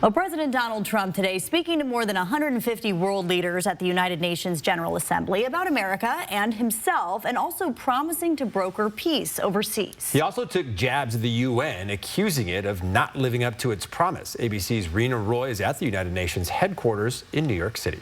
Well, President Donald Trump today speaking to more than 150 world leaders at the United Nations General Assembly about America and himself, and also promising to broker peace overseas. He also took jabs at the UN, accusing it of not living up to its promise. ABC's Rena Roy is at the United Nations headquarters in New York City.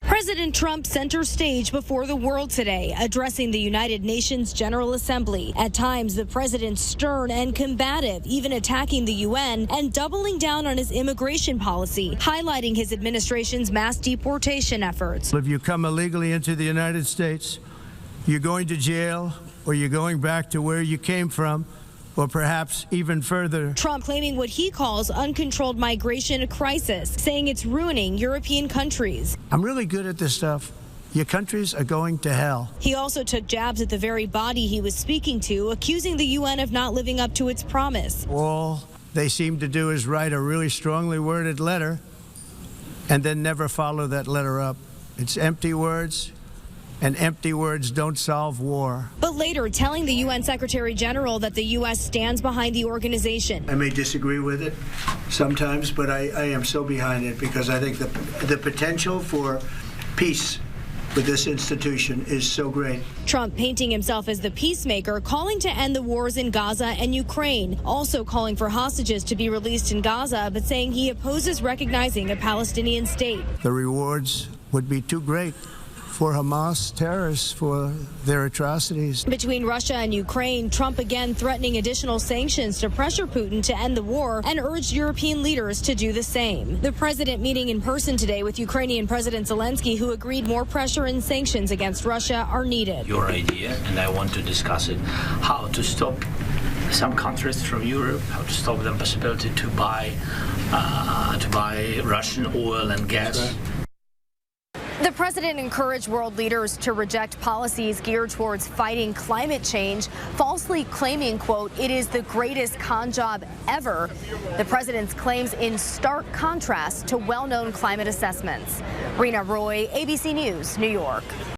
President Trump center stage before the world today, addressing the United Nations General Assembly. At times, the president's stern and combative, even attacking the UN and doubling down on his immigration policy, highlighting his administration's mass deportation efforts. If you come illegally into the United States, you're going to jail or you're going back to where you came from, or perhaps even further. Trump claiming what he calls uncontrolled migration crisis, saying it's ruining European countries. I'm really good at this stuff. Your countries are going to hell. He also took jabs at the very body he was speaking to, accusing the UN of not living up to its promise. All they seem to do is write a really strongly worded letter and then never follow that letter up. It's empty words. And empty words don't solve war. But later telling the UN Secretary General that the U.S. stands behind the organization. I may disagree with it sometimes, but I am so behind it because I think the potential for peace with this institution is so great. Trump painting himself as the peacemaker, calling to end the wars in Gaza and Ukraine, also calling for hostages to be released in Gaza, but saying he opposes recognizing a Palestinian state. The rewards would be too great for Hamas terrorists for their atrocities. Between Russia and Ukraine, Trump again threatening additional sanctions to pressure Putin to end the war and urged European leaders to do the same. The president meeting in person today with Ukrainian President Zelensky, who agreed more pressure and sanctions against Russia are needed. Your idea, and I want to discuss it, how to stop some countries from Europe, how to stop the possibility to buy Russian oil and gas. The president encouraged world leaders to reject policies geared towards fighting climate change, falsely claiming, quote, it is the greatest con job ever. The president's claims in stark contrast to well-known climate assessments. Rena Roy, ABC News, New York.